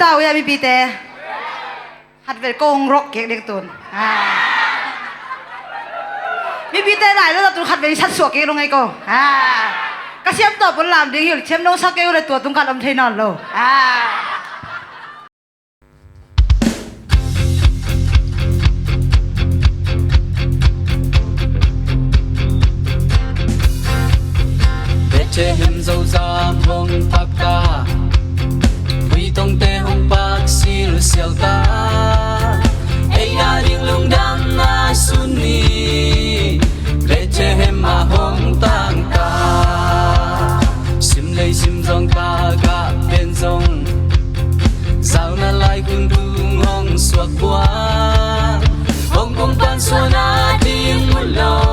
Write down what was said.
ดาวya mi pite hat về công rock kẹt đek tuần mi pite này nó tụi hat về sát sủa kẹt luôn ngay cô cái xem tập vẫn làm đi hiểu xem nông sắc kẹt rồi tụi tung cắt âm thế nào rồi che hem dâu ra hong thác ca quy tông te hong bạc sil siêu ta ai ya ding lung dam na sunni le che hem ma hong tang ca sim lei sim dong ta ga ben dong sao na lai kun dung hong suak qua hong kong pan suana ding mulo